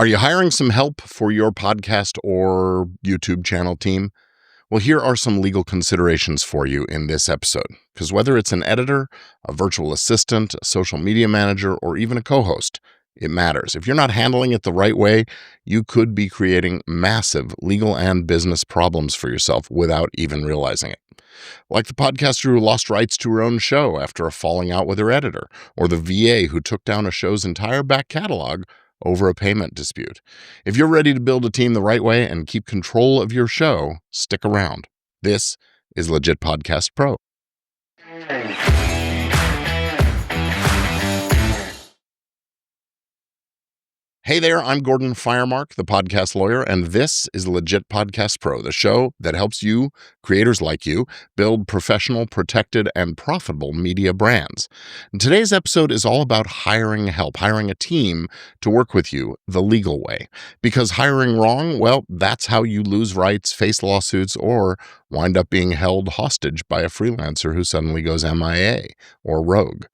Are you hiring some help for your podcast or YouTube channel team? Well, here are some legal considerations for you in this episode. Because whether it's an editor, a virtual assistant, a social media manager, or even a co-host, it matters. If you're not handling it the right way, you could be creating massive legal and business problems for yourself without even realizing it. Like the podcaster who lost rights to her own show after a falling out with her editor, or the VA who took down a show's entire back catalog over a payment dispute. If you're ready to build a team the right way and keep control of your show, stick around. This is Legit Podcast Pro. Hey there, I'm Gordon Firemark, the podcast lawyer, and this is Legit Podcast Pro, the show that helps you, creators like you, build professional, protected, and profitable media brands. And today's episode is all about hiring help, hiring a team to work with you the legal way. Because hiring wrong, well, that's how you lose rights, face lawsuits, or wind up being held hostage by a freelancer who suddenly goes MIA or rogue.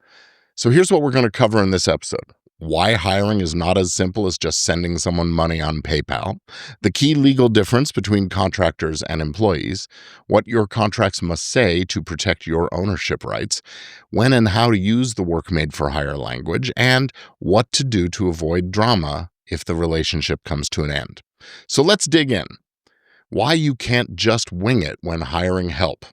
So here's what we're going to cover in this episode. Why hiring is not as simple as just sending someone money on PayPal, the key legal difference between contractors and employees, what your contracts must say to protect your ownership rights, when and how to use the work made for hire language, and what to do to avoid drama if the relationship comes to an end. So let's dig in. Why you can't just wing it when hiring help.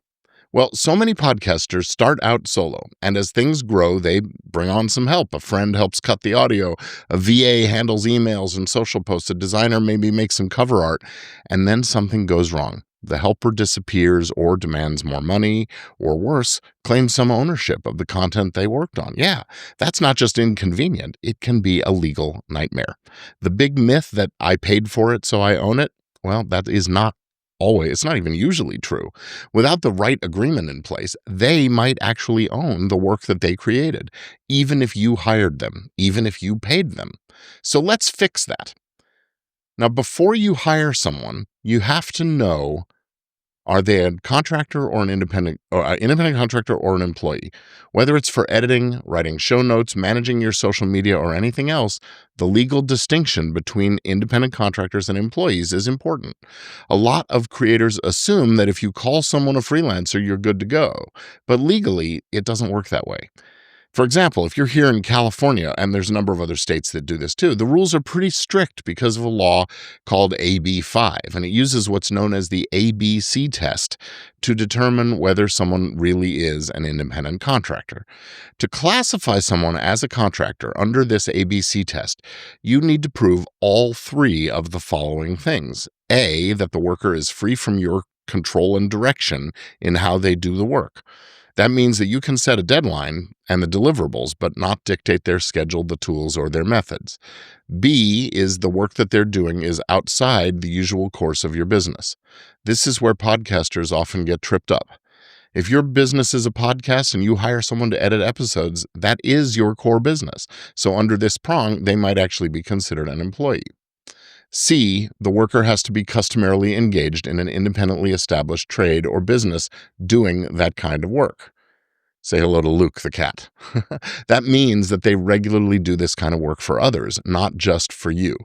Well, so many podcasters start out solo, and as things grow, they bring on some help. A friend helps cut the audio, a VA handles emails and social posts, a designer maybe makes some cover art, and then something goes wrong. The helper disappears or demands more money, or worse, claims some ownership of the content they worked on. Yeah, that's not just inconvenient, it can be a legal nightmare. The big myth that I paid for it so I own it, well, that is not always, it's not even usually true. Without the right agreement in place, they might actually own the work that they created, even if you hired them, even if you paid them. So let's fix that. Now, before you hire someone, you have to know, are they a contractor or an independent contractor or an employee? Whether it's for editing, writing show notes, managing your social media, or anything else, the legal distinction between independent contractors and employees is important. A lot of creators assume that if you call someone a freelancer, you're good to go. But legally, it doesn't work that way. For example, if you're here in California, and there's a number of other states that do this too, the rules are pretty strict because of a law called AB 5, and it uses what's known as the ABC test to determine whether someone really is an independent contractor. To classify someone as a contractor under this ABC test, you need to prove all three of the following things. A, that the worker is free from your control and direction in how they do the work. That means that you can set a deadline and the deliverables, but not dictate their schedule, the tools, or their methods. B is the work that they're doing is outside the usual course of your business. This is where podcasters often get tripped up. If your business is a podcast and you hire someone to edit episodes, that is your core business. So under this prong, they might actually be considered an employee. C, the worker has to be customarily engaged in an independently established trade or business doing that kind of work. Say hello to Luke, the cat. That means that they regularly do this kind of work for others, not just for you,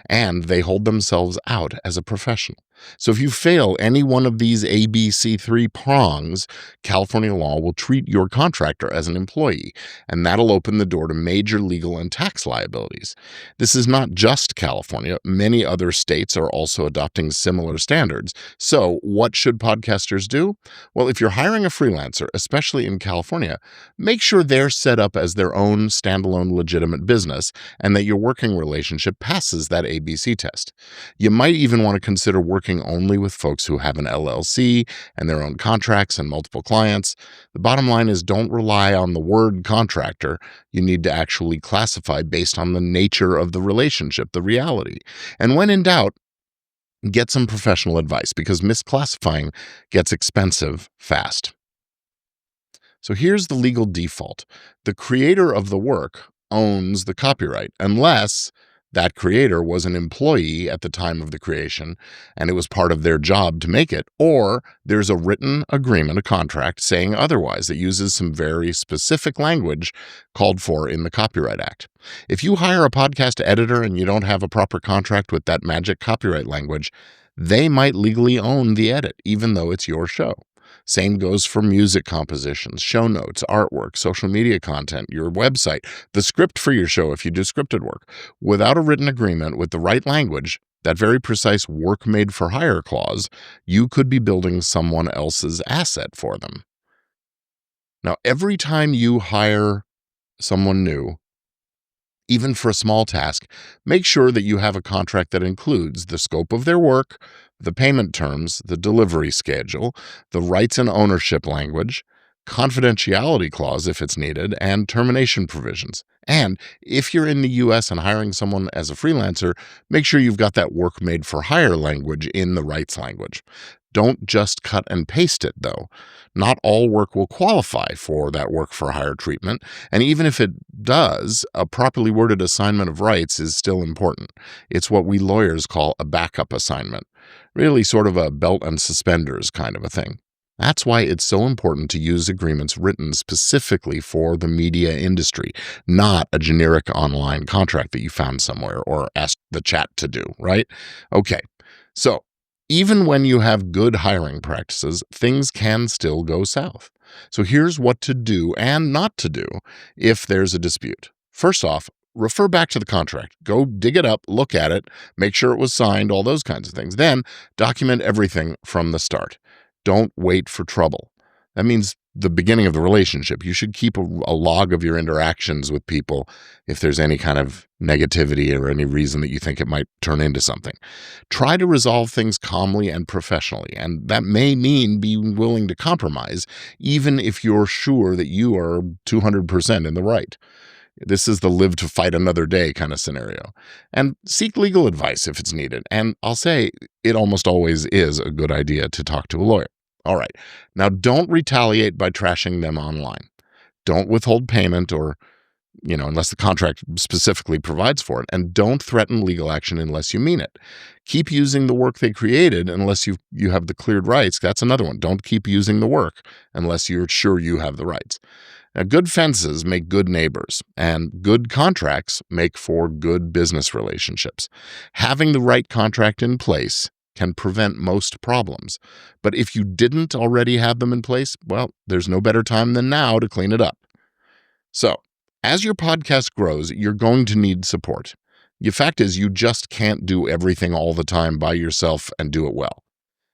and they hold themselves out as a professional. So if you fail any one of these ABC3 prongs, California law will treat your contractor as an employee, and that'll open the door to major legal and tax liabilities. This is not just California. Many other states are also adopting similar standards. So what should podcasters do? Well, if you're hiring a freelancer, especially in California, make sure they're set up as their own standalone legitimate business and that your working relationship passes that ABC test. You might even want to consider working only with folks who have an LLC and their own contracts and multiple clients. The bottom line is don't rely on the word contractor. You need to actually classify based on the nature of the relationship, the reality. And when in doubt, get some professional advice because misclassifying gets expensive fast. So here's the legal default. The creator of the work owns the copyright unless that creator was an employee at the time of the creation and it was part of their job to make it, or there's a written agreement, a contract saying otherwise that uses some very specific language called for in the Copyright Act. If you hire a podcast editor and you don't have a proper contract with that magic copyright language, they might legally own the edit, even though it's your show. Same goes for music compositions, show notes, artwork, social media content, your website, the script for your show if you do scripted work. Without a written agreement with the right language, that very precise work made for hire clause, you could be building someone else's asset for them. Now, every time you hire someone new, even for a small task, make sure that you have a contract that includes the scope of their work, the payment terms, the delivery schedule, the rights and ownership language, confidentiality clause if it's needed, and termination provisions. And if you're in the US and hiring someone as a freelancer, make sure you've got that work made for hire language in the rights language. Don't just cut and paste it, though. Not all work will qualify for that work for hire treatment, and even if it does, a properly worded assignment of rights is still important. It's what we lawyers call a backup assignment, really sort of a belt and suspenders kind of a thing. That's why it's so important to use agreements written specifically for the media industry, not a generic online contract that you found somewhere or asked the chat to do, right? Okay, so even when you have good hiring practices, things can still go south. So here's what to do and not to do if there's a dispute. First off, refer back to the contract. Go dig it up, look at it, make sure it was signed, all those kinds of things. Then document everything from the start. Don't wait for trouble. That means the beginning of the relationship. You should keep a log of your interactions with people if there's any kind of negativity or any reason that you think it might turn into something. Try to resolve things calmly and professionally, and that may mean being willing to compromise, even if you're sure that you are 200% in the right. This is the live to fight another day kind of scenario. And seek legal advice if it's needed. And I'll say it almost always is a good idea to talk to a lawyer. All right. Now, don't retaliate by trashing them online. Don't withhold payment or, unless the contract specifically provides for it. And don't threaten legal action unless you mean it. Keep using the work they created unless you have the cleared rights. That's another one. Don't keep using the work unless you're sure you have the rights. Now, good fences make good neighbors, and good contracts make for good business relationships. Having the right contract in place can prevent most problems. But if you didn't already have them in place, well, there's no better time than now to clean it up. So, as your podcast grows, you're going to need support. The fact is, you just can't do everything all the time by yourself and do it well.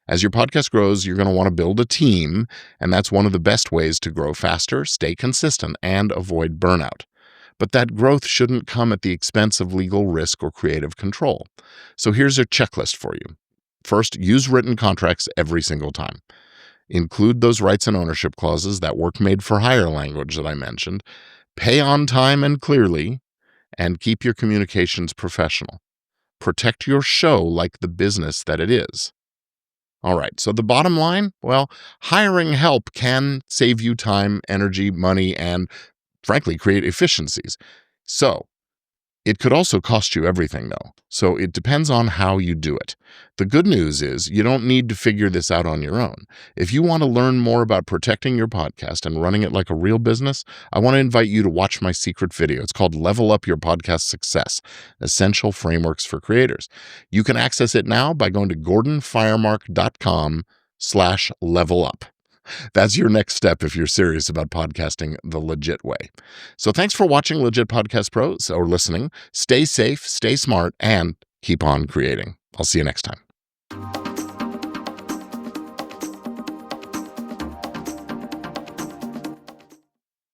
As your podcast grows, you're going to want to build a team, and that's one of the best ways to grow faster, stay consistent, and avoid burnout. But that growth shouldn't come at the expense of legal risk or creative control. So here's a checklist for you. First, use written contracts every single time. Include those rights and ownership clauses, that work made for hire language that I mentioned. Pay on time and clearly, and keep your communications professional. Protect your show like the business that it is. All right, so the bottom line, well, hiring help can save you time, energy, money, and frankly, create efficiencies. So it could also cost you everything, though. So it depends on how you do it. The good news is you don't need to figure this out on your own. If you want to learn more about protecting your podcast and running it like a real business, I want to invite you to watch my secret video. It's called Level Up Your Podcast Success, Essential Frameworks for Creators. You can access it now by going to gordonfiremark.com/levelup. That's your next step if you're serious about podcasting the legit way. So thanks for watching Legit Podcast Pro or listening. Stay safe, stay smart, and keep on creating. I'll see you next time.